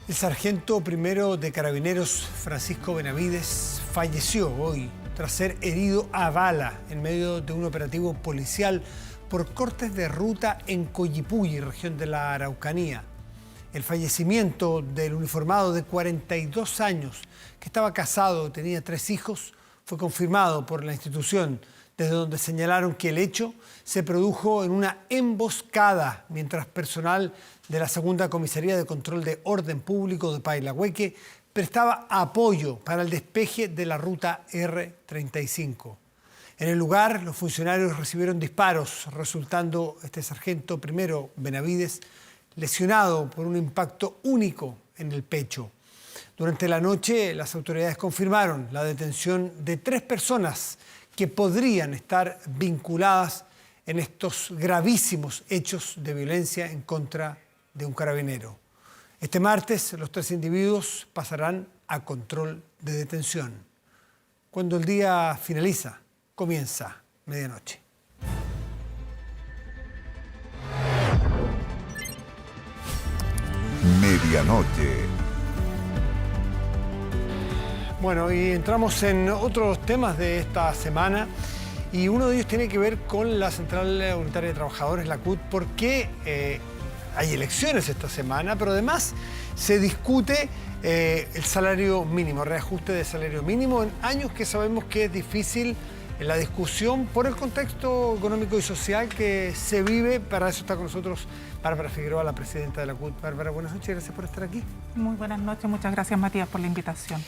El sargento primero de Carabineros, Francisco Benavides, falleció hoy tras ser herido a bala en medio de un operativo policial por cortes de ruta en Coyipulli, región de la Araucanía. El fallecimiento del uniformado de 42 años, que estaba casado, tenía 3 hijos, fue confirmado por la institución, desde donde señalaron que el hecho se produjo en una emboscada mientras personal de la Segunda Comisaría de Control de Orden Público de Pailahueque prestaba apoyo para el despeje de la ruta R35. En el lugar, los funcionarios recibieron disparos, resultando este sargento primero Benavides lesionado por un impacto único en el pecho. Durante la noche, las autoridades confirmaron la detención de 3 personas que podrían estar vinculadas en estos gravísimos hechos de violencia en contra de un carabinero. Este martes, los 3 individuos pasarán a control de detención. Cuando el día finaliza, comienza medianoche. Medianoche. Bueno, y entramos en otros temas de esta semana y uno de ellos tiene que ver con la Central Unitaria de Trabajadores, la CUT, porque hay elecciones esta semana, pero además se discute el salario mínimo, reajuste de salario mínimo en años que sabemos que es difícil en la discusión por el contexto económico y social que se vive. Para eso está con nosotros Bárbara Figueroa, la presidenta de la CUT. Bárbara, buenas noches, gracias por estar aquí. Muy buenas noches, muchas gracias Matías por la invitación.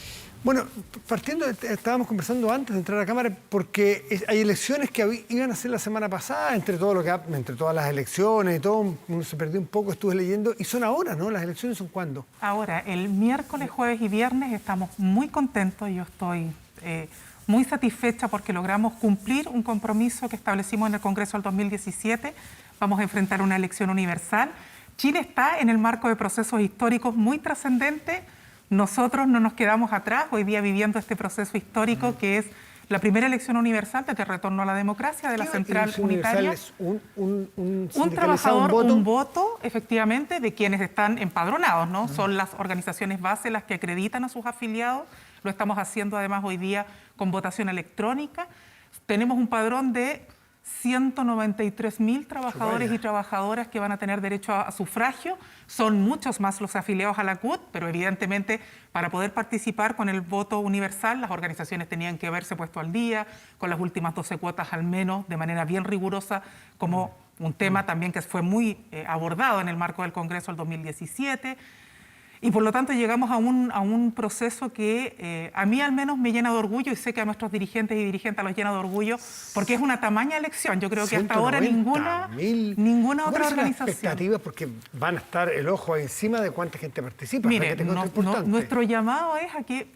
Bueno, partiendo, estábamos conversando antes de entrar a cámara, porque hay elecciones que iban a ser la semana pasada, entre todas las elecciones y todo, uno se perdió un poco, estuve leyendo, y son ahora, ¿no? ¿Las elecciones son cuándo? Ahora, el miércoles, jueves y viernes estamos muy contentos, yo estoy muy satisfecha porque logramos cumplir un compromiso que establecimos en el Congreso del 2017, vamos a enfrentar una elección universal. Chile está en el marco de procesos históricos muy trascendentes. Nosotros no nos quedamos atrás, hoy día viviendo este proceso histórico que es la primera elección universal desde el retorno a la democracia de la Central Unitaria. Es un trabajador, un voto, efectivamente, de quienes están empadronados, ¿no? Son las organizaciones base las que acreditan a sus afiliados. Lo estamos haciendo además hoy día con votación electrónica. Tenemos un padrón de 193.000 trabajadores y trabajadoras que van a tener derecho a sufragio. Son muchos más los afiliados a la CUT, pero evidentemente para poder participar con el voto universal, las organizaciones tenían que haberse puesto al día, con las últimas 12 cuotas al menos, de manera bien rigurosa, como un tema también que fue muy abordado en el marco del Congreso del 2017. Y por lo tanto llegamos a un proceso que a mí al menos me llena de orgullo y sé que a nuestros dirigentes y dirigentes los llena de orgullo porque es una tamaña elección. Yo creo que hasta ahora ninguna otra organización. Las expectativas porque van a estar el ojo encima de cuánta gente participa. Mire, nuestro llamado es a que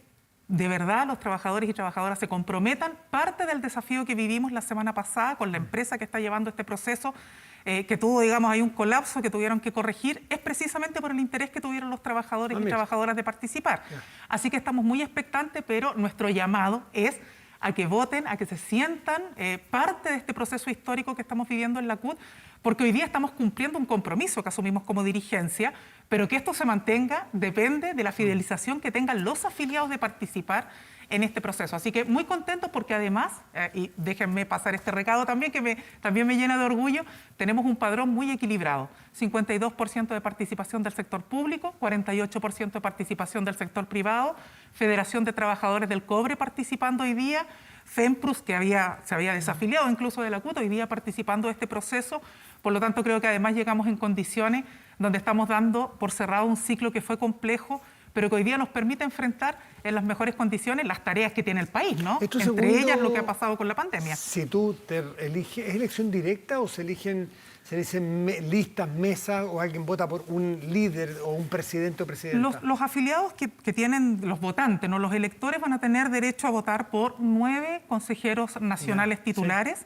de verdad los trabajadores y trabajadoras se comprometan. Parte del desafío que vivimos la semana pasada con la empresa que está llevando este proceso, que tuvo, digamos, hay un colapso que tuvieron que corregir, es precisamente por el interés que tuvieron los trabajadores y trabajadoras de participar. Así que estamos muy expectantes, pero nuestro llamado es a que voten, a que se sientan parte de este proceso histórico que estamos viviendo en la CUT, porque hoy día estamos cumpliendo un compromiso que asumimos como dirigencia, pero que esto se mantenga depende de la fidelización que tengan los afiliados de participar en este proceso. Así que muy contentos porque además, y déjenme pasar este recado también, que también me llena de orgullo, tenemos un padrón muy equilibrado. 52% de participación del sector público, 48% de participación del sector privado, Federación de Trabajadores del Cobre participando hoy día, FEMPRUS, que se había desafiliado incluso de la CUT, hoy día participando de este proceso. Por lo tanto, creo que además llegamos en condiciones donde estamos dando por cerrado un ciclo que fue complejo, pero que hoy día nos permite enfrentar en las mejores condiciones las tareas que tiene el país, ¿no? Entre ellas lo que ha pasado con la pandemia. Si tú te eliges, ¿es elección directa o se dicen listas, mesas o alguien vota por un líder o un presidente o presidenta? Los afiliados que tienen, los votantes, ¿no? Los electores van a tener derecho a votar por 9 consejeros nacionales titulares,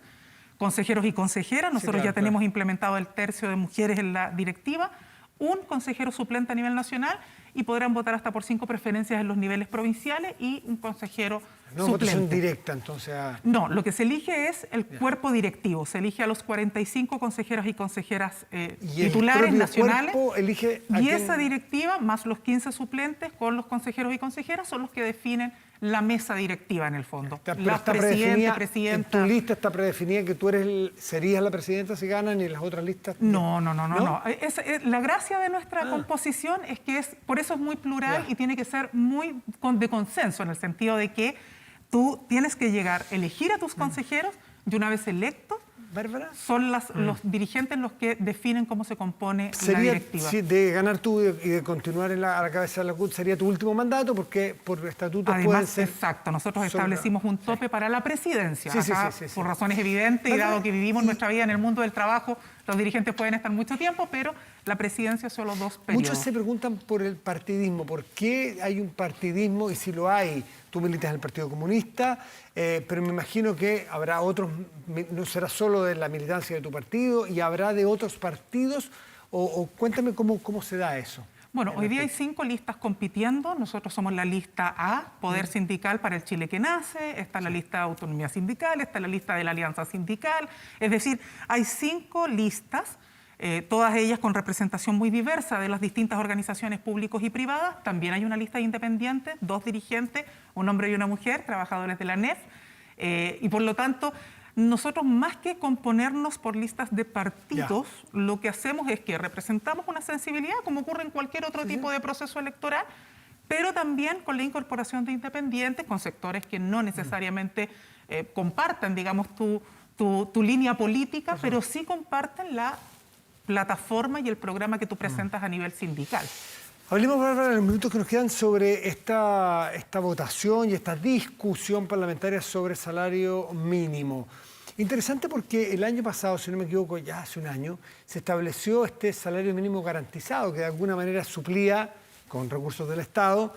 consejeros y consejeras. Nosotros ya tenemos implementado el tercio de mujeres en la directiva. un consejero suplente a nivel nacional y podrán votar hasta por 5 preferencias en los niveles provinciales y un consejero no suplente. Votación directa, entonces. No, lo que se elige es el cuerpo directivo. Se elige a los 45 consejeros y consejeras titulares nacionales. Elige y esa directiva, más los 15 suplentes con los consejeros y consejeras, son los que definen la mesa directiva en el fondo. Las presidenta. En tu lista está predefinida que tú serías la presidenta si ganan y las otras listas. No. La gracia de nuestra composición es que por eso es muy plural y tiene que ser muy de consenso, en el sentido de que tú tienes que elegir a tus consejeros y una vez electos, Bárbara, son los dirigentes los que definen cómo se compone la directiva. De ganar tú y de continuar a la cabeza de la CUT, ¿sería tu último mandato? Porque por estatutos pueden ser... Exacto, nosotros establecimos un tope para la presidencia. Sí, por razones evidentes, y dado que vivimos nuestra vida en el mundo del trabajo, los dirigentes pueden estar mucho tiempo, pero la presidencia solo 2 periodos. Muchos se preguntan por el partidismo, ¿por qué hay un partidismo? Y si lo hay, tú militas en el Partido Comunista, pero me imagino que habrá otros, no será solo de la militancia de tu partido, y habrá de otros partidos, o cuéntame cómo se da eso. Bueno, hoy día hay 5 listas compitiendo. Nosotros somos la lista A, Poder Sindical para el Chile que Nace, está la lista de Autonomía Sindical, está la lista de la Alianza Sindical. Es decir, hay 5 listas, todas ellas con representación muy diversa de las distintas organizaciones públicas y privadas. También hay una lista de independientes, 2 dirigentes, un hombre y una mujer, trabajadores de la ANEF. Y por lo tanto, nosotros, más que componernos por listas de partidos, lo que hacemos es que representamos una sensibilidad, como ocurre en cualquier otro tipo de proceso electoral, pero también con la incorporación de independientes, con sectores que no necesariamente comparten, digamos, tu línea política, pero sí comparten la plataforma y el programa que tú presentas a nivel sindical. Hablemos, Bárbara, en los minutos que nos quedan sobre esta votación y esta discusión parlamentaria sobre salario mínimo. Interesante porque el año pasado, si no me equivoco, ya hace un año, se estableció este salario mínimo garantizado que de alguna manera suplía, con recursos del Estado,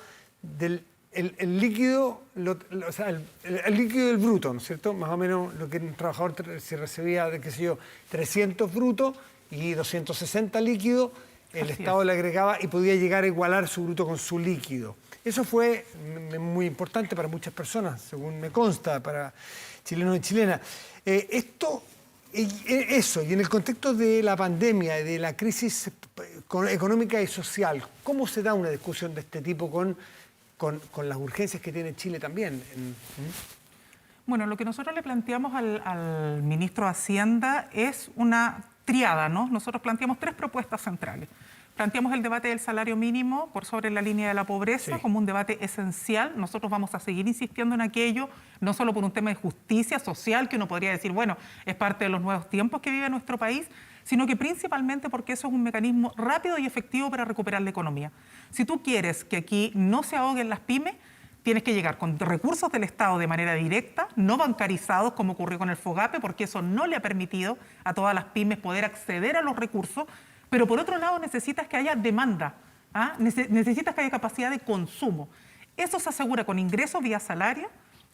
el líquido, el líquido del bruto, ¿no es cierto? Más o menos lo que un trabajador se recibía de, 300 bruto y 260 líquido, el Estado le agregaba y podía llegar a igualar su bruto con su líquido. Eso fue muy importante para muchas personas, según me consta, para chilenos y chilenas. Eso, y en el contexto de la pandemia y de la crisis económica y social, ¿cómo se da una discusión de este tipo con las urgencias que tiene Chile también? Bueno, lo que nosotros le planteamos al ministro de Hacienda es una triada, ¿no? Nosotros planteamos 3 propuestas centrales. Planteamos el debate del salario mínimo por sobre la línea de la pobreza como un debate esencial. Nosotros vamos a seguir insistiendo en aquello, no solo por un tema de justicia social, que uno podría decir, bueno, es parte de los nuevos tiempos que vive nuestro país, sino que principalmente porque eso es un mecanismo rápido y efectivo para recuperar la economía. Si tú quieres que aquí no se ahoguen las pymes, tienes que llegar con recursos del Estado de manera directa, no bancarizados como ocurrió con el FOGAPE, porque eso no le ha permitido a todas las pymes poder acceder a los recursos. Pero por otro lado necesitas que haya demanda, necesitas que haya capacidad de consumo. Eso se asegura con ingresos vía salario,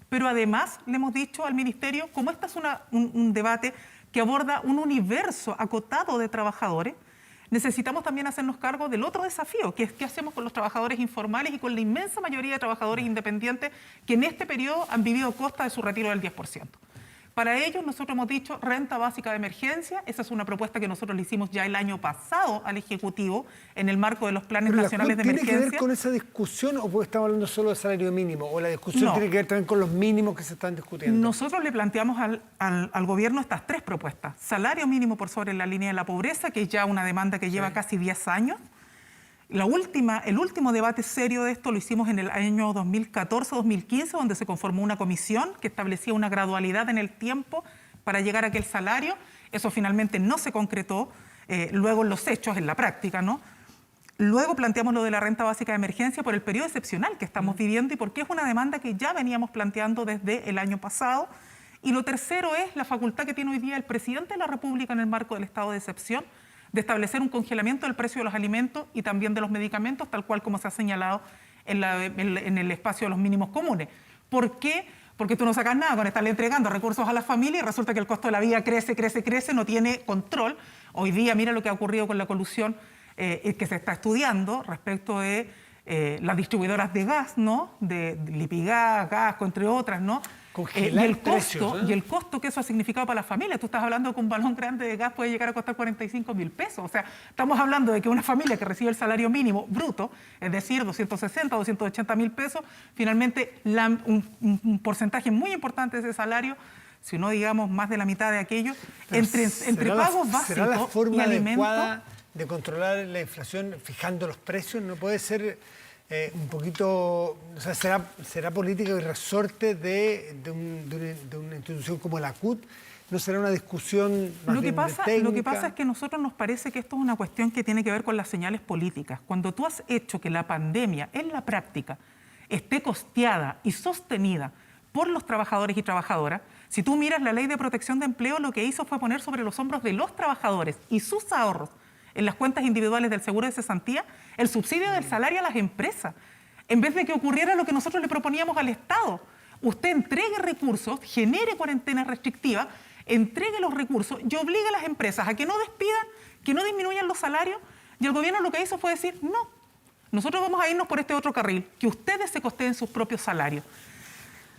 pero además le hemos dicho al Ministerio, como este es un debate que aborda un universo acotado de trabajadores, necesitamos también hacernos cargo del otro desafío, que es qué hacemos con los trabajadores informales y con la inmensa mayoría de trabajadores independientes que en este periodo han vivido a costa de su retiro del 10%. Para ellos nosotros hemos dicho renta básica de emergencia. Esa es una propuesta que nosotros le hicimos ya el año pasado al Ejecutivo en el marco de los planes nacionales de emergencia. ¿Tiene que ver con esa discusión o estamos hablando solo de salario mínimo? ¿O la discusión tiene que ver también con los mínimos que se están discutiendo? Nosotros le planteamos al gobierno estas 3 propuestas. Salario mínimo por sobre la línea de la pobreza, que es ya una demanda que lleva casi 10 años. El último debate serio de esto lo hicimos en el año 2014-2015, donde se conformó una comisión que establecía una gradualidad en el tiempo para llegar a aquel salario. Eso finalmente no se concretó, luego en los hechos, en la práctica, ¿no? Luego planteamos lo de la renta básica de emergencia por el periodo excepcional que estamos viviendo y porque es una demanda que ya veníamos planteando desde el año pasado. Y lo tercero es la facultad que tiene hoy día el presidente de la República en el marco del estado de excepción, de establecer un congelamiento del precio de los alimentos y también de los medicamentos, tal cual como se ha señalado en el espacio de los mínimos comunes. ¿Por qué? Porque tú no sacas nada con estarle entregando recursos a la familia y resulta que el costo de la vida crece, no tiene control. Hoy día, mira lo que ha ocurrido con la colusión que se está estudiando respecto de las distribuidoras de gas, ¿no? De Lipigas, Gasco, entre otras, ¿no? Congelar precios, y el costo que eso ha significado para las familias. Tú estás hablando que un balón grande de gas puede llegar a costar 45.000 pesos. O sea, estamos hablando de que una familia que recibe el salario mínimo bruto, es decir, 260, 280.000 pesos, finalmente un porcentaje muy importante de ese salario, si no digamos más de la mitad de aquello, entre pagos básicos ¿será la forma y alimentos adecuada de controlar la inflación fijando los precios? ¿No puede ser un poquito, o sea, será política y resorte de una institución como la CUT? ¿No será una discusión más bien técnica? Lo que pasa es que a nosotros nos parece que esto es una cuestión que tiene que ver con las señales políticas. Cuando tú has hecho que la pandemia en la práctica esté costeada y sostenida por los trabajadores y trabajadoras, si tú miras la Ley de Protección de Empleo, lo que hizo fue poner sobre los hombros de los trabajadores y sus ahorros en las cuentas individuales del seguro de cesantía el subsidio del salario a las empresas, en vez de que ocurriera lo que nosotros le proponíamos al Estado. Usted entregue recursos, genere cuarentenas restrictivas, entregue los recursos y obligue a las empresas a que no despidan, que no disminuyan los salarios, y el gobierno lo que hizo fue decir, no, nosotros vamos a irnos por este otro carril, que ustedes se costeen sus propios salarios.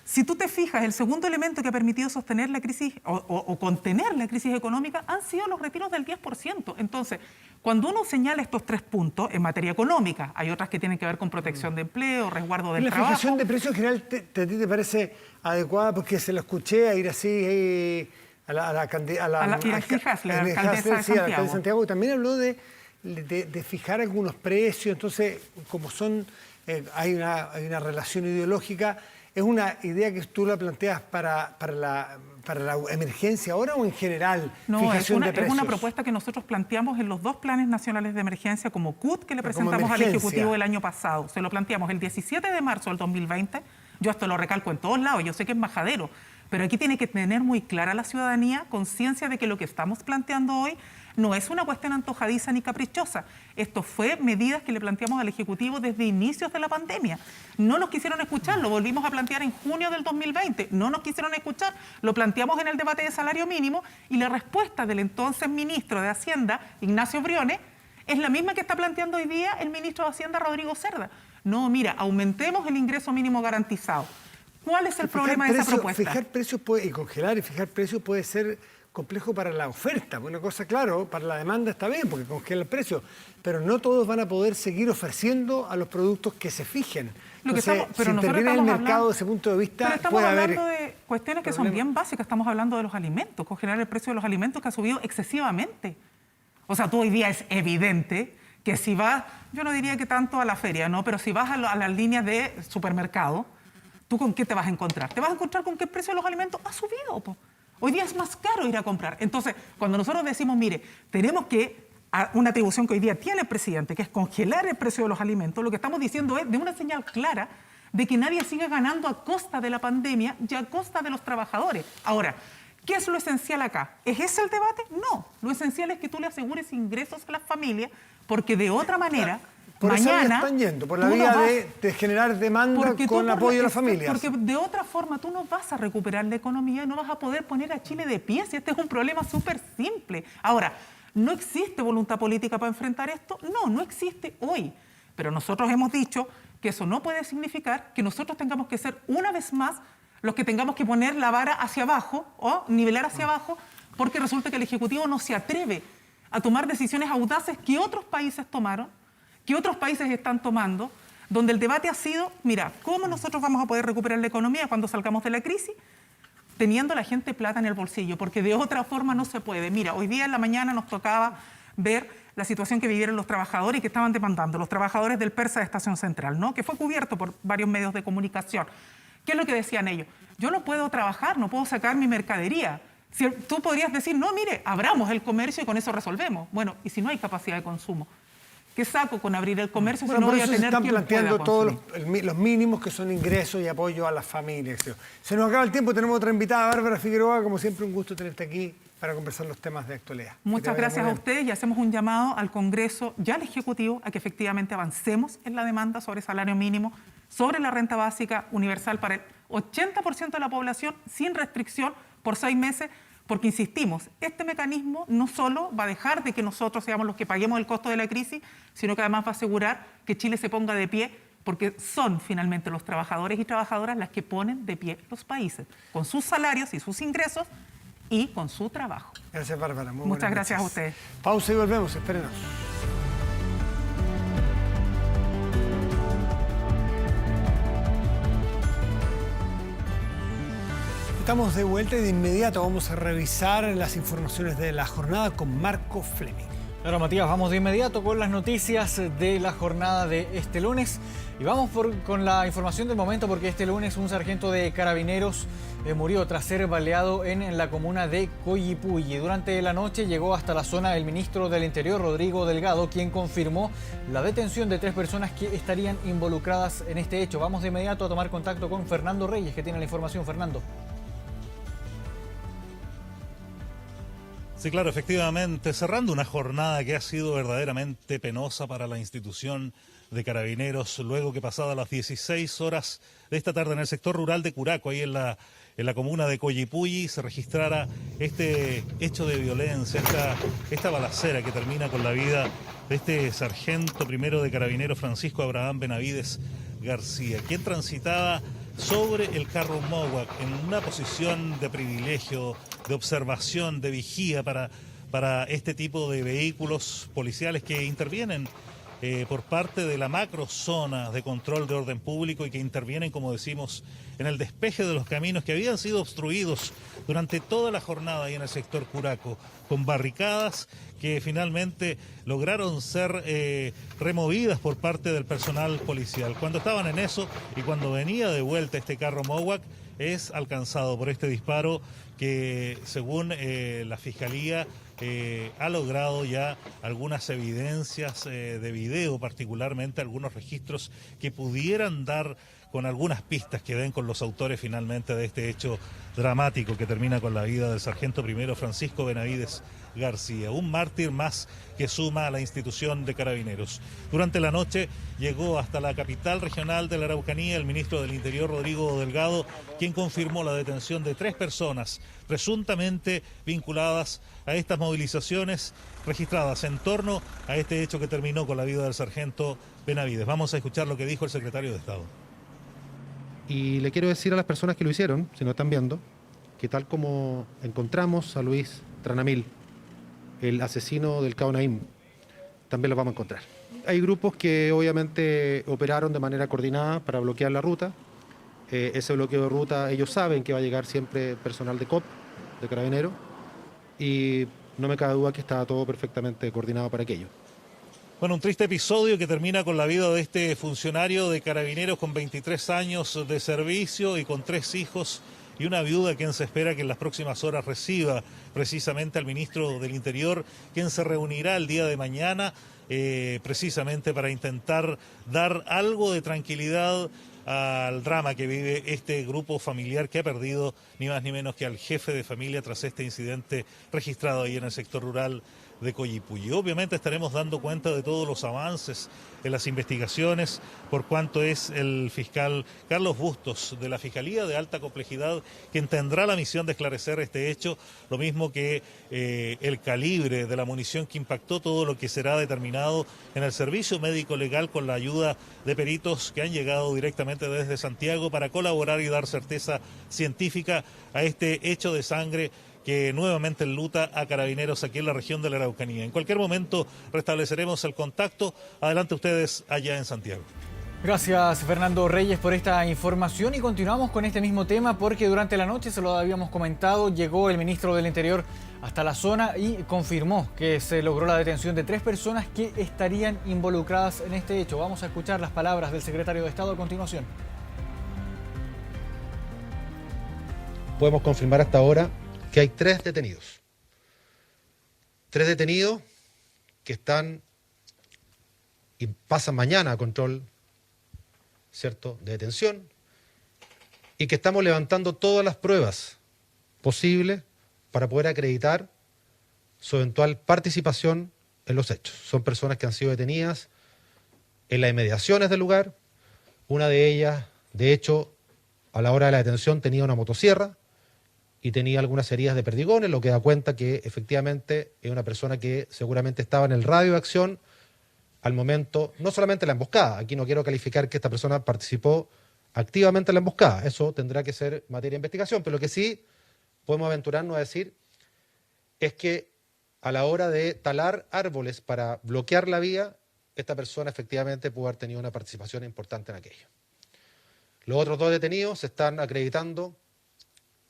Si tú te fijas, el segundo elemento que ha permitido sostener la crisis o contener la crisis económica han sido los retiros del 10%. Entonces, cuando uno señala estos 3 puntos en materia económica, hay otras que tienen que ver con protección de empleo, resguardo del trabajo. ¿La fijación de precios en general a ti te parece adecuada? Porque se lo escuché a ir así a la alcaldesa de Santiago, también habló de fijar algunos precios. Entonces, como hay una relación ideológica. ¿Es una idea que tú la planteas para la emergencia ahora o en general? No, fijación de es precios? una propuesta que nosotros planteamos en los 2 planes nacionales de emergencia como CUT que le presentamos al Ejecutivo el año pasado. Se lo planteamos el 17 de marzo del 2020. Yo esto lo recalco en todos lados, yo sé que es majadero, pero aquí tiene que tener muy clara la ciudadanía conciencia de que lo que estamos planteando hoy no es una cuestión antojadiza ni caprichosa. Esto fue medidas que le planteamos al Ejecutivo desde inicios de la pandemia. No nos quisieron escuchar, lo volvimos a plantear en junio del 2020. No nos quisieron escuchar, lo planteamos en el debate de salario mínimo y la respuesta del entonces ministro de Hacienda, Ignacio Briones, es la misma que está planteando hoy día el ministro de Hacienda, Rodrigo Cerda. No, mira, aumentemos el ingreso mínimo garantizado. ¿Cuál es el problema de esa propuesta? Fijar precios y congelar y fijar precios puede ser complejo para la oferta. Una cosa, claro, para la demanda está bien porque congela el precio, pero no todos van a poder seguir ofreciendo a los productos que se fijen. Entonces, si interviene el mercado desde ese punto de vista, puede haber... Estamos hablando de cuestiones que son bien básicas. Estamos hablando de los alimentos, congelar el precio de los alimentos que ha subido excesivamente. O sea, tú hoy día es evidente que si vas, yo no diría que tanto a la feria, ¿no? Pero si vas a las líneas de supermercado, ¿tú con qué te vas a encontrar? Te vas a encontrar con que el precio de los alimentos ha subido, po. Hoy día es más caro ir a comprar. Entonces, cuando nosotros decimos, mire, tenemos una atribución que hoy día tiene el presidente, que es congelar el precio de los alimentos, lo que estamos diciendo es de una señal clara de que nadie siga ganando a costa de la pandemia y a costa de los trabajadores. Ahora, ¿qué es lo esencial acá? ¿Es ese el debate? No. Lo esencial es que tú le asegures ingresos a las familias, porque de otra manera... Por mañana, esa vía están yendo, por la vía de generar demanda con apoyo a las familias. Porque de otra forma tú no vas a recuperar la economía y no vas a poder poner a Chile de pie, si este es un problema súper simple. Ahora, ¿no existe voluntad política para enfrentar esto? No, no existe hoy. Pero nosotros hemos dicho que eso no puede significar que nosotros tengamos que ser una vez más los que tengamos que poner la vara hacia abajo o nivelar hacia abajo, porque resulta que el Ejecutivo no se atreve a tomar decisiones audaces que otros países tomaron, que otros países están tomando, donde el debate ha sido, mira, ¿cómo nosotros vamos a poder recuperar la economía cuando salgamos de la crisis? Teniendo a la gente plata en el bolsillo, porque de otra forma no se puede. Mira, hoy día en la mañana nos tocaba ver la situación que vivieron los trabajadores y que estaban demandando, los trabajadores del Persa de Estación Central, ¿no? Que fue cubierto por varios medios de comunicación. ¿Qué es lo que decían ellos? Yo no puedo trabajar, no puedo sacar mi mercadería. Si tú podrías decir, no, mire, abramos el comercio y con eso resolvemos. Bueno, ¿y si no hay capacidad de consumo? ¿Qué saco con abrir el comercio si no voy a tener quien pueda consumir? Están planteando todos los mínimos que son ingresos y apoyo a las familias. Se nos acaba el tiempo, tenemos otra invitada, Bárbara Figueroa. Como siempre, un gusto tenerte aquí para conversar los temas de actualidad. Muchas gracias a ustedes y hacemos un llamado al Congreso y al Ejecutivo a que efectivamente avancemos en la demanda sobre salario mínimo, sobre la renta básica universal para el 80% de la población sin restricción por 6 meses, Porque insistimos, este mecanismo no solo va a dejar de que nosotros seamos los que paguemos el costo de la crisis, sino que además va a asegurar que Chile se ponga de pie, porque son finalmente los trabajadores y trabajadoras las que ponen de pie los países, con sus salarios y sus ingresos y con su trabajo. Gracias, Bárbara. Muchas gracias a ustedes. Pausa y volvemos, espérenos. Estamos de vuelta y de inmediato vamos a revisar las informaciones de la jornada con Marco Fleming. Claro, Matías, vamos de inmediato con las noticias de la jornada de este lunes. Y vamos con la información del momento, porque este lunes un sargento de carabineros murió tras ser baleado en la comuna de Coyipulli. Durante la noche llegó hasta la zona el ministro del Interior, Rodrigo Delgado, quien confirmó la detención de 3 personas que estarían involucradas en este hecho. Vamos de inmediato a tomar contacto con Fernando Reyes, que tiene la información. Fernando. Sí, claro, efectivamente, cerrando una jornada que ha sido verdaderamente penosa para la institución de Carabineros, luego que pasadas las 16 horas de esta tarde en el sector rural de Curaco, ahí en la comuna de Coyipulli, se registrara este hecho de violencia, esta balacera que termina con la vida de este sargento primero de Carabineros, Francisco Abraham Benavides García, quien transitaba sobre el carro Mowak en una posición de privilegio, de observación, de vigía para este tipo de vehículos policiales que intervienen por parte de la macrozona de control de orden público y que intervienen, como decimos, en el despeje de los caminos que habían sido obstruidos durante toda la jornada ahí en el sector Curaco, con barricadas que finalmente lograron ser removidas por parte del personal policial. Cuando estaban en eso y cuando venía de vuelta este carro Mowak, es alcanzado por este disparo que, según la Fiscalía, ha logrado ya algunas evidencias de video, particularmente algunos registros que pudieran dar con algunas pistas que den con los autores finalmente de este hecho dramático que termina con la vida del sargento primero Francisco Benavides García, un mártir más que suma a la institución de Carabineros. Durante la noche llegó hasta la capital regional de la Araucanía el ministro del Interior, Rodrigo Delgado, quien confirmó la detención de 3 personas presuntamente vinculadas a estas movilizaciones registradas en torno a este hecho que terminó con la vida del sargento Benavides. Vamos a escuchar lo que dijo el secretario de Estado. Y le quiero decir a las personas que lo hicieron, si no están viendo, que tal como encontramos a Luis Tranamil, el asesino del Cabo Naim, también lo vamos a encontrar. Hay grupos que obviamente operaron de manera coordinada para bloquear la ruta. Ese bloqueo de ruta, ellos saben que va a llegar siempre personal de COP, de Carabineros, y no me cabe duda que estaba todo perfectamente coordinado para aquello. Bueno, un triste episodio que termina con la vida de este funcionario de Carabineros con 23 años de servicio y con 3 hijos y una viuda, quien se espera que en las próximas horas reciba precisamente al ministro del Interior, quien se reunirá el día de mañana precisamente para intentar dar algo de tranquilidad al drama que vive este grupo familiar que ha perdido ni más ni menos que al jefe de familia tras este incidente registrado ahí en el sector rural de Coyipulli. Obviamente estaremos dando cuenta de todos los avances en las investigaciones, por cuanto es el fiscal Carlos Bustos de la Fiscalía de Alta Complejidad quien tendrá la misión de esclarecer este hecho, lo mismo que el calibre de la munición que impactó, todo lo que será determinado en el servicio médico legal con la ayuda de peritos que han llegado directamente desde Santiago para colaborar y dar certeza científica a este hecho de sangre que nuevamente enluta a Carabineros aquí en la región de la Araucanía. En cualquier momento restableceremos el contacto. Adelante ustedes allá en Santiago. Gracias, Fernando Reyes, por esta información, y continuamos con este mismo tema porque durante la noche, se lo habíamos comentado, llegó el ministro del Interior hasta la zona y confirmó que se logró la detención de 3 personas que estarían involucradas en este hecho. Vamos a escuchar las palabras del secretario de Estado a continuación. Podemos confirmar hasta ahora que hay 3 detenidos. 3 detenidos que están y pasan mañana a control, ¿cierto?, de detención, y que estamos levantando todas las pruebas posibles para poder acreditar su eventual participación en los hechos. Son personas que han sido detenidas en las inmediaciones del lugar. Una de ellas, de hecho, a la hora de la detención tenía una motosierra y tenía algunas heridas de perdigones, lo que da cuenta que efectivamente es una persona que seguramente estaba en el radio de acción al momento, no solamente la emboscada, aquí no quiero calificar que esta persona participó activamente en la emboscada, eso tendrá que ser materia de investigación, pero lo que sí podemos aventurarnos a decir es que a la hora de talar árboles para bloquear la vía, esta persona efectivamente pudo haber tenido una participación importante en aquello. Los otros 2 detenidos se están acreditando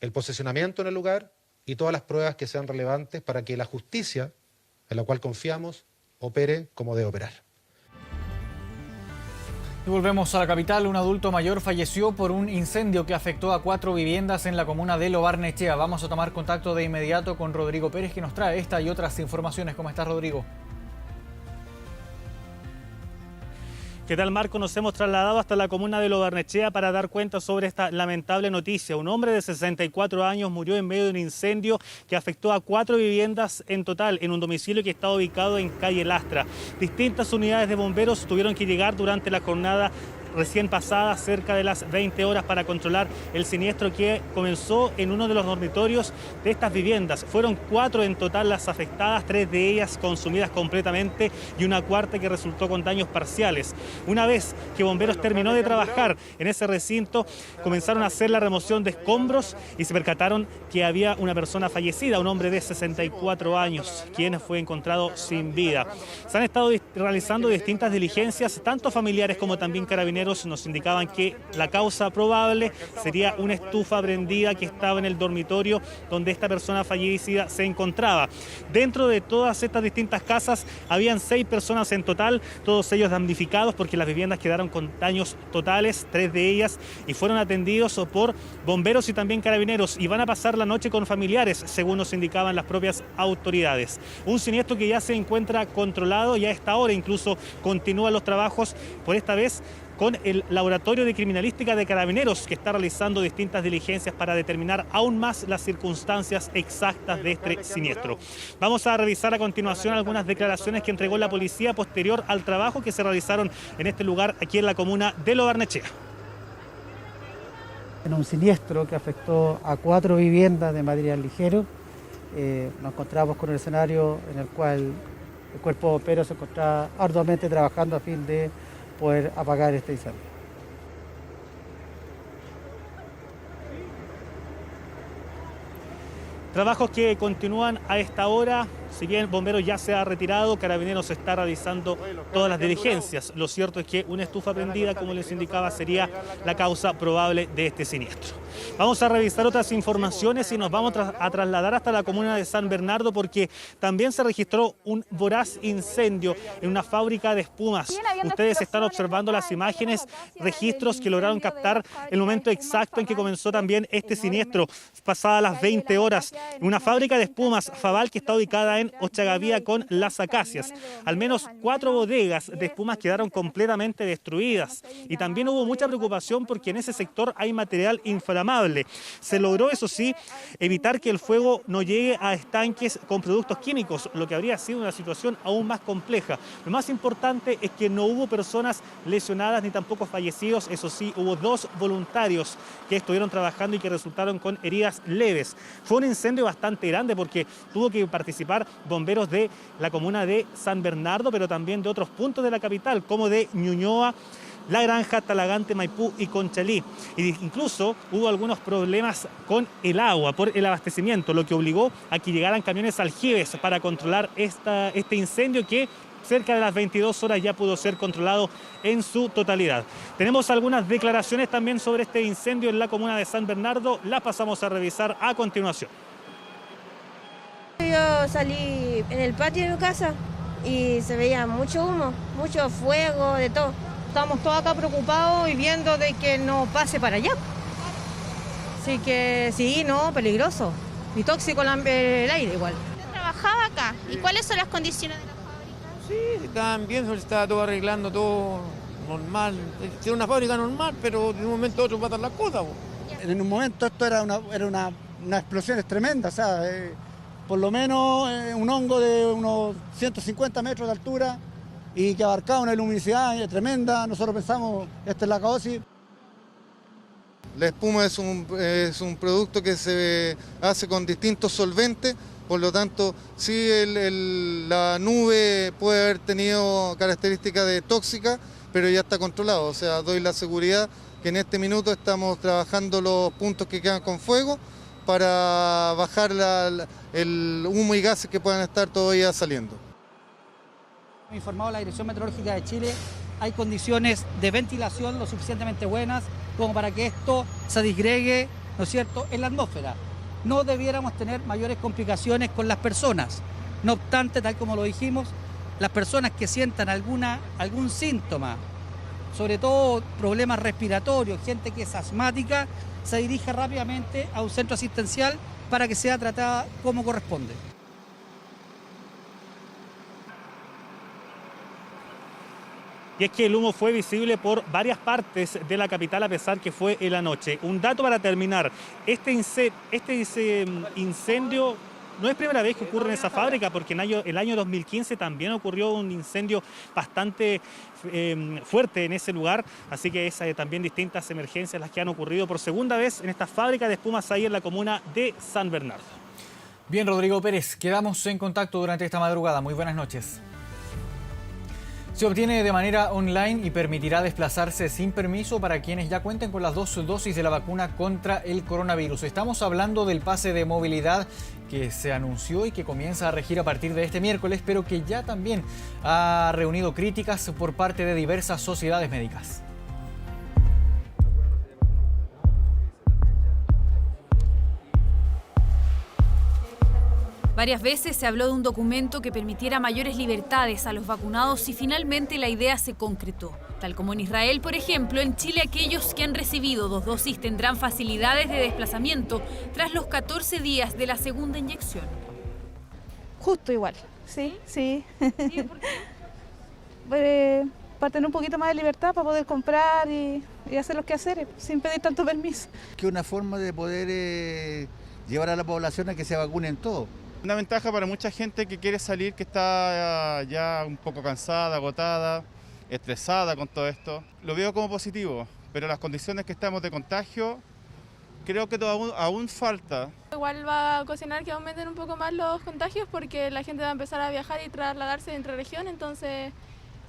el posicionamiento en el lugar y todas las pruebas que sean relevantes para que la justicia, en la cual confiamos, opere como debe operar. Y volvemos a la capital. Un adulto mayor falleció por un incendio que afectó a 4 viviendas en la comuna de Lo Barnechea. Vamos a tomar contacto de inmediato con Rodrigo Pérez, que nos trae esta y otras informaciones. ¿Cómo estás, Rodrigo? ¿Qué tal, Marco? Nos hemos trasladado hasta la comuna de Lo Barnechea para dar cuenta sobre esta lamentable noticia. Un hombre de 64 años murió en medio de un incendio que afectó a 4 viviendas en total en un domicilio que está ubicado en calle Lastra. Distintas unidades de bomberos tuvieron que llegar durante la jornada recién pasada, cerca de las 20 horas, para controlar el siniestro que comenzó en uno de los dormitorios de estas viviendas. Fueron 4 en total las afectadas, 3 de ellas consumidas completamente y una cuarta que resultó con daños parciales. Una vez que Bomberos terminó de trabajar en ese recinto, comenzaron a hacer la remoción de escombros y se percataron que había una persona fallecida, un hombre de 64 años, quien fue encontrado sin vida. Se han estado realizando distintas diligencias, tanto familiares como también carabineros nos indicaban que la causa probable sería una estufa prendida que estaba en el dormitorio donde esta persona fallecida se encontraba. Dentro de todas estas distintas casas habían 6 personas en total, todos ellos damnificados porque las viviendas quedaron con daños totales, 3 de ellas, y fueron atendidos por bomberos y también carabineros, y van a pasar la noche con familiares, según nos indicaban las propias autoridades. Un siniestro que ya se encuentra controlado y a esta hora incluso continúan los trabajos, por esta vez con el Laboratorio de Criminalística de Carabineros, que está realizando distintas diligencias para determinar aún más las circunstancias exactas de este siniestro. Vamos a revisar a continuación algunas declaraciones que entregó la policía posterior al trabajo que se realizaron en este lugar, aquí en la comuna de Lo Barnechea. En un siniestro que afectó a 4 viviendas de material ligero, nos encontramos con un escenario en el cual el cuerpo de bomberos se encontraba arduamente trabajando a fin de poder apagar este incendio. Trabajos que continúan a esta hora. Si bien Bomberos ya se ha retirado, Carabineros está realizando todas las diligencias. Lo cierto es que una estufa prendida, como les indicaba, sería la causa probable de este siniestro. Vamos a revisar otras informaciones y nos vamos a trasladar hasta la comuna de San Bernardo, porque también se registró un voraz incendio en una fábrica de espumas. Ustedes están observando las imágenes, registros que lograron captar el momento exacto en que comenzó también este siniestro, pasadas las 20 horas. Una fábrica de espumas, Faval, que está ubicada en Ochagavía con Las Acacias. Al menos 4 bodegas de espumas quedaron completamente destruidas, y también hubo mucha preocupación porque en ese sector hay material inflamable. Se logró, eso sí, evitar que el fuego no llegue a estanques con productos químicos, lo que habría sido una situación aún más compleja. Lo más importante es que no hubo personas lesionadas ni tampoco fallecidos. Eso sí, hubo 2 voluntarios que estuvieron trabajando y que resultaron con heridas leves. Fue un incendio bastante grande porque tuvo que participar bomberos de la comuna de San Bernardo, pero también de otros puntos de la capital, como de Ñuñoa, La Granja, Talagante, Maipú y Conchalí. Y incluso hubo algunos problemas con el agua por el abastecimiento, lo que obligó a que llegaran camiones aljibes para controlar este incendio, que cerca de las 22 horas ya pudo ser controlado en su totalidad. Tenemos algunas declaraciones también sobre este incendio en la comuna de San Bernardo, las pasamos a revisar a continuación. Yo salí en el patio de mi casa y se veía mucho humo, mucho fuego, de todo. Estamos todos acá preocupados y viendo de que no pase para allá. Así que sí, no, peligroso. Y tóxico el aire igual. Yo trabajaba acá. ¿Y cuáles son las condiciones de la fábrica? Sí, estaban bien, se estaba todo arreglando, todo normal. Es una fábrica normal, pero de un momento a otro pasan las cosas. En un momento esto era una explosión tremenda, o sea, por lo menos un hongo de unos 150 metros de altura y que abarcaba una luminosidad tremenda. Nosotros pensamos, esta es la caosis. La espuma es un producto que se hace con distintos solventes, por lo tanto, sí la nube puede haber tenido características de tóxica, pero ya está controlado. O sea, doy la seguridad que en este minuto estamos trabajando los puntos que quedan con fuego para bajar el humo y gases que puedan estar todavía saliendo. Informado la Dirección Meteorológica de Chile, hay condiciones de ventilación lo suficientemente buenas como para que esto se disgregue, ¿no es cierto?, en la atmósfera. No debiéramos tener mayores complicaciones con las personas. No obstante, tal como lo dijimos, las personas que sientan algún síntoma, sobre todo problemas respiratorios, gente que es asmática, se dirige rápidamente a un centro asistencial para que sea tratada como corresponde. Y es que el humo fue visible por varias partes de la capital a pesar que fue en la noche. Un dato para terminar, este incendio no es primera vez que ocurre en esa fábrica, porque en el año 2015 también ocurrió un incendio bastante fuerte en ese lugar, así que es también distintas emergencias las que han ocurrido por segunda vez en esta fábrica de espumas ahí en la comuna de San Bernardo. Bien, Rodrigo Pérez, quedamos en contacto durante esta madrugada. Muy buenas noches. Se obtiene de manera online y permitirá desplazarse sin permiso para quienes ya cuenten con las 2 dosis de la vacuna contra el coronavirus. Estamos hablando del pase de movilidad que se anunció y que comienza a regir a partir de este miércoles, pero que ya también ha reunido críticas por parte de diversas sociedades médicas. Varias veces se habló de un documento que permitiera mayores libertades a los vacunados y finalmente la idea se concretó. Tal como en Israel, por ejemplo, en Chile aquellos que han recibido 2 dosis tendrán facilidades de desplazamiento tras los 14 días de la segunda inyección. Justo igual, sí. Para tener un poquito más de libertad, para poder comprar y hacer los quehaceres sin pedir tanto permiso. Que una forma de poder llevar a la población a que se vacunen todos. Una ventaja para mucha gente que quiere salir, que está ya un poco cansada, agotada, estresada con todo esto. Lo veo como positivo, pero las condiciones que estamos de contagio, creo que aún falta. Igual va a ocasionar que aumenten un poco más los contagios porque la gente va a empezar a viajar y trasladarse entre regiones, entonces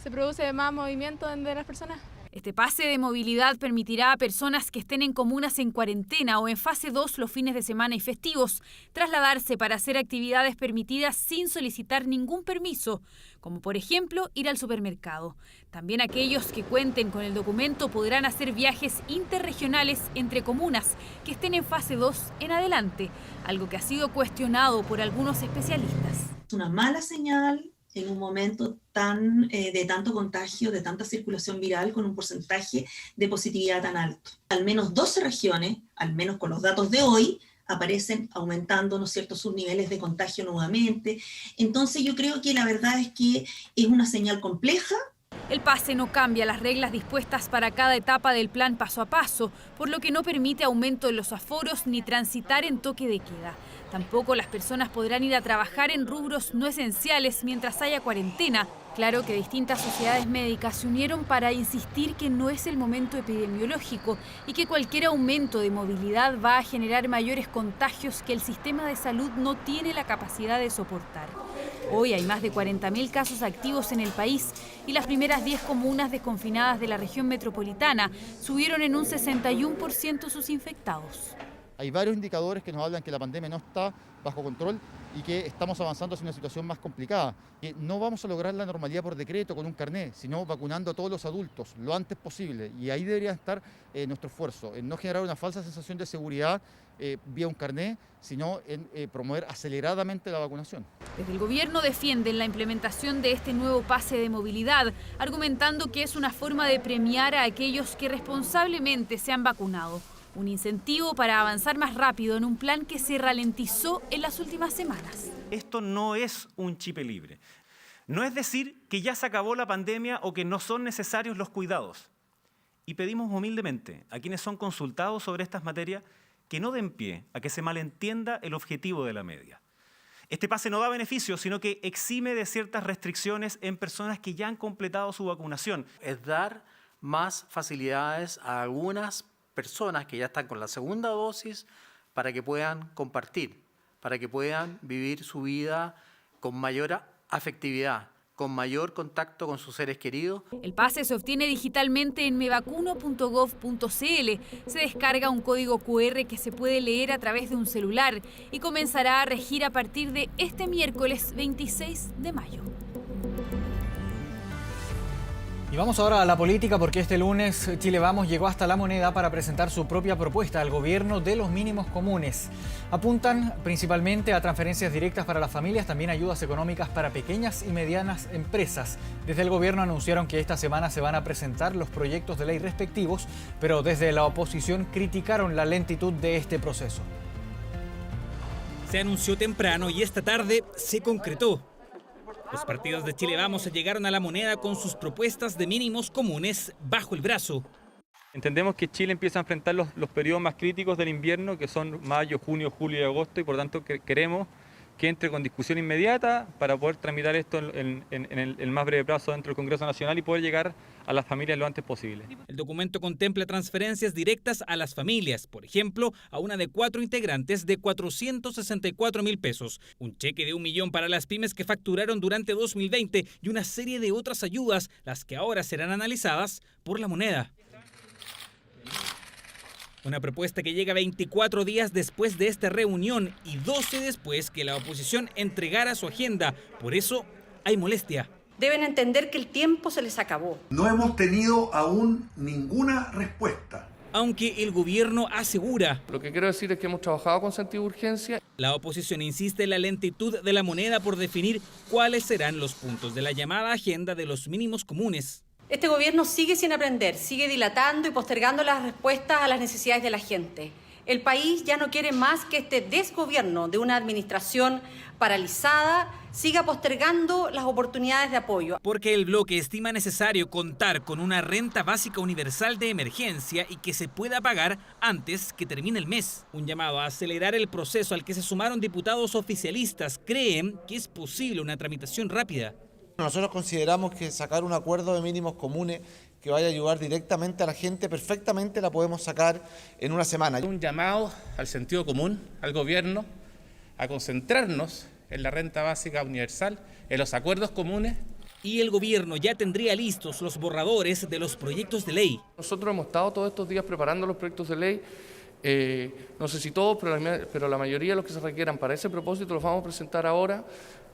se produce más movimiento entre las personas. Este pase de movilidad permitirá a personas que estén en comunas en cuarentena o en fase 2 los fines de semana y festivos trasladarse para hacer actividades permitidas sin solicitar ningún permiso, como por ejemplo ir al supermercado. También aquellos que cuenten con el documento podrán hacer viajes interregionales entre comunas que estén en fase 2 en adelante, algo que ha sido cuestionado por algunos especialistas. Es una mala señal en un momento de tanto contagio, de tanta circulación viral, con un porcentaje de positividad tan alto. Al menos 12 regiones, al menos con los datos de hoy, aparecen aumentando, ¿no es cierto?, sus niveles de contagio nuevamente. Entonces yo creo que la verdad es que es una señal compleja. El pase no cambia las reglas dispuestas para cada etapa del plan paso a paso, por lo que no permite aumento en los aforos ni transitar en toque de queda. Tampoco las personas podrán ir a trabajar en rubros no esenciales mientras haya cuarentena. Claro que distintas sociedades médicas se unieron para insistir que no es el momento epidemiológico y que cualquier aumento de movilidad va a generar mayores contagios que el sistema de salud no tiene la capacidad de soportar. Hoy hay más de 40.000 casos activos en el país y las primeras 10 comunas desconfinadas de la región metropolitana subieron en un 61% sus infectados. Hay varios indicadores que nos hablan que la pandemia no está bajo control y que estamos avanzando hacia una situación más complicada. Que no vamos a lograr la normalidad por decreto con un carnet, sino vacunando a todos los adultos lo antes posible. Y ahí debería estar nuestro esfuerzo, en no generar una falsa sensación de seguridad vía un carnet, sino en promover aceleradamente la vacunación. Desde el gobierno defienden la implementación de este nuevo pase de movilidad, argumentando que es una forma de premiar a aquellos que responsablemente se han vacunado. Un incentivo para avanzar más rápido en un plan que se ralentizó en las últimas semanas. Esto no es un chip libre. No es decir que ya se acabó la pandemia o que no son necesarios los cuidados. Y pedimos humildemente a quienes son consultados sobre estas materias que no den pie a que se malentienda el objetivo de la medida. Este pase no da beneficios, sino que exime de ciertas restricciones en personas que ya han completado su vacunación. Es dar más facilidades a algunas personas que ya están con la segunda dosis para que puedan compartir, para que puedan vivir su vida con mayor afectividad, con mayor contacto con sus seres queridos. El pase se obtiene digitalmente en mevacuno.gov.cl. Se descarga un código QR que se puede leer a través de un celular y comenzará a regir a partir de este miércoles 26 de mayo. Y vamos ahora a la política porque este lunes Chile Vamos llegó hasta La Moneda para presentar su propia propuesta al gobierno de los mínimos comunes. Apuntan principalmente a transferencias directas para las familias, también ayudas económicas para pequeñas y medianas empresas. Desde el gobierno anunciaron que esta semana se van a presentar los proyectos de ley respectivos, pero desde la oposición criticaron la lentitud de este proceso. Se anunció temprano y esta tarde se concretó. Los partidos de Chile Vamos llegaron a La Moneda con sus propuestas de mínimos comunes bajo el brazo. Entendemos que Chile empieza a enfrentar los periodos más críticos del invierno, que son mayo, junio, julio y agosto, y por tanto queremos que entre con discusión inmediata para poder tramitar esto en el más breve plazo dentro del Congreso Nacional y poder llegar a las familias lo antes posible. El documento contempla transferencias directas a las familias, por ejemplo, a una de 4 integrantes de 464.000 pesos, un cheque de 1 millón para las pymes que facturaron durante 2020 y una serie de otras ayudas, las que ahora serán analizadas por La Moneda. Una propuesta que llega 24 días después de esta reunión y 12 después que la oposición entregara su agenda. Por eso hay molestia. Deben entender que el tiempo se les acabó. No hemos tenido aún ninguna respuesta. Aunque el gobierno asegura. Lo que quiero decir es que hemos trabajado con sentido de urgencia. La oposición insiste en la lentitud de La Moneda por definir cuáles serán los puntos de la llamada agenda de los mínimos comunes. Este gobierno sigue sin aprender, sigue dilatando y postergando las respuestas a las necesidades de la gente. El país ya no quiere más que este desgobierno de una administración paralizada siga postergando las oportunidades de apoyo. Porque el bloque estima necesario contar con una renta básica universal de emergencia y que se pueda pagar antes que termine el mes. Un llamado a acelerar el proceso al que se sumaron diputados oficialistas. Creen que es posible una tramitación rápida. Nosotros consideramos que sacar un acuerdo de mínimos comunes que vaya a ayudar directamente a la gente, perfectamente la podemos sacar en una semana. Un llamado al sentido común, al gobierno, a concentrarnos en la renta básica universal, en los acuerdos comunes. Y el gobierno ya tendría listos los borradores de los proyectos de ley. Nosotros hemos estado todos estos días preparando los proyectos de ley. No sé si todos, pero la mayoría de los que se requieran para ese propósito los vamos a presentar ahora.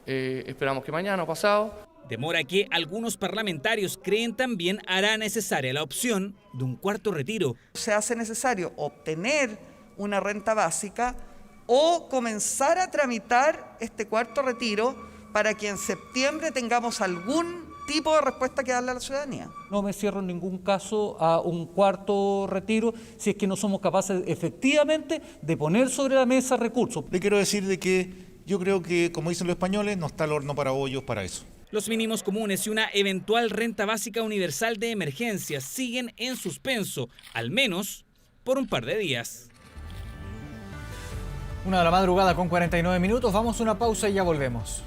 Esperamos que mañana o pasado. Demora que algunos parlamentarios creen también hará necesaria la opción de un cuarto retiro. Se hace necesario obtener una renta básica o comenzar a tramitar este cuarto retiro para que en septiembre tengamos algún tipo de respuesta que darle a la ciudadanía. No me cierro en ningún caso a un cuarto retiro si es que no somos capaces efectivamente de poner sobre la mesa recursos. Le quiero decir de que yo creo que, como dicen los españoles, no está el horno para bollos para eso. Los mínimos comunes y una eventual renta básica universal de emergencia siguen en suspenso, al menos por un par de días. 1 de la madrugada con 49 minutos. Vamos a una pausa y ya volvemos.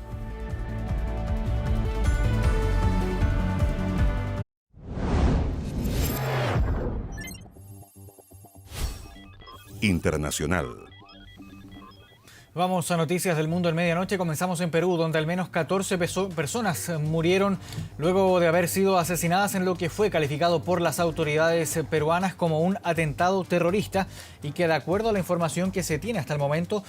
Internacional. Vamos a noticias del mundo en medianoche. Comenzamos en Perú, donde al menos 14 personas murieron luego de haber sido asesinadas en lo que fue calificado por las autoridades peruanas como un atentado terrorista y que, de acuerdo a la información que se tiene hasta el momento,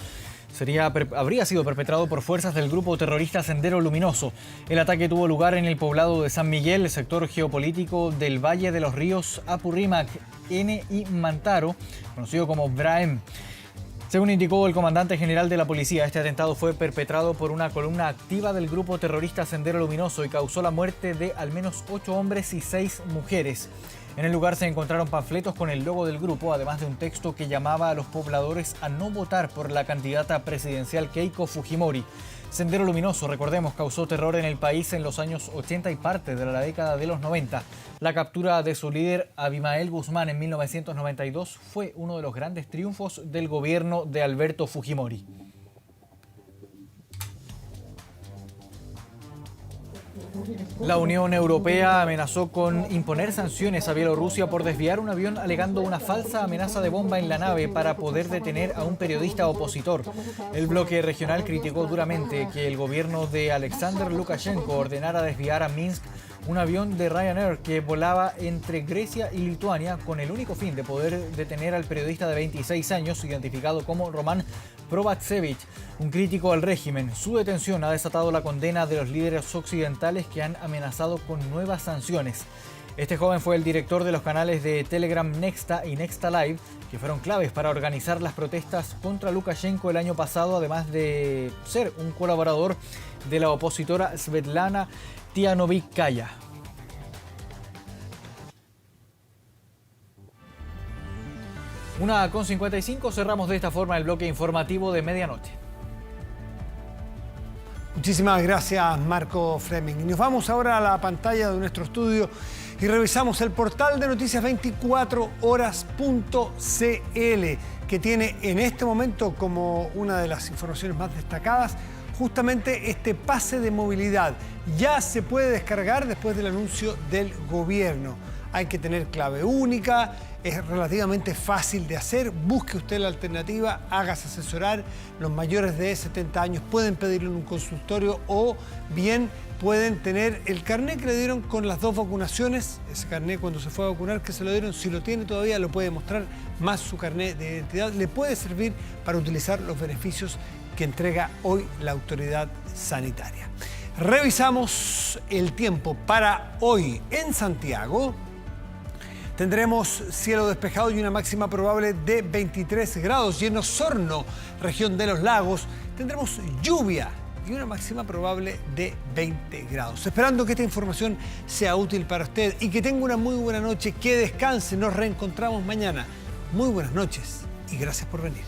habría sido perpetrado por fuerzas del grupo terrorista Sendero Luminoso. El ataque tuvo lugar en el poblado de San Miguel, el sector geopolítico del Valle de los Ríos Apurímac, N y Mantaro, conocido como Braem. Según indicó el comandante general de la policía, este atentado fue perpetrado por una columna activa del grupo terrorista Sendero Luminoso y causó la muerte de al menos 8 hombres y 6 mujeres. En el lugar se encontraron panfletos con el logo del grupo, además de un texto que llamaba a los pobladores a no votar por la candidata presidencial Keiko Fujimori. Sendero Luminoso, recordemos, causó terror en el país en los años 80 y parte de la década de los 90. La captura de su líder, Abimael Guzmán, en 1992 fue uno de los grandes triunfos del gobierno de Alberto Fujimori. La Unión Europea amenazó con imponer sanciones a Bielorrusia por desviar un avión alegando una falsa amenaza de bomba en la nave para poder detener a un periodista opositor. El bloque regional criticó duramente que el gobierno de Alexander Lukashenko ordenara desviar a Minsk un avión de Ryanair que volaba entre Grecia y Lituania con el único fin de poder detener al periodista de 26 años, identificado como Roman Protasevich, un crítico al régimen. Su detención ha desatado la condena de los líderes occidentales que han amenazado con nuevas sanciones. Este joven fue el director de los canales de Telegram Nexta y Nexta Live, que fueron claves para organizar las protestas contra Lukashenko el año pasado, además de ser un colaborador de la opositora Svetlana Tianovikaya. Una con 55, cerramos de esta forma el bloque informativo de medianoche. Muchísimas gracias, Marco Fleming. Y nos vamos ahora a la pantalla de nuestro estudio y revisamos el portal de noticias 24horas.cl, que tiene en este momento como una de las informaciones más destacadas justamente este pase de movilidad. Ya se puede descargar después del anuncio del gobierno. Hay que tener clave única, es relativamente fácil de hacer. Busque usted la alternativa, hágase asesorar. Los mayores de 70 años pueden pedirlo en un consultorio o bien pueden tener el carnet que le dieron con las 2 vacunaciones. Ese carnet cuando se fue a vacunar que se lo dieron, si lo tiene todavía lo puede mostrar, más su carnet de identidad. Le puede servir para utilizar los beneficios que entrega hoy la autoridad sanitaria. Revisamos el tiempo para hoy en Santiago. Tendremos cielo despejado y una máxima probable de 23 grados. Y en Osorno, región de los lagos, tendremos lluvia y una máxima probable de 20 grados. Esperando que esta información sea útil para usted y que tenga una muy buena noche, que descanse. Nos reencontramos mañana. Muy buenas noches y gracias por venir.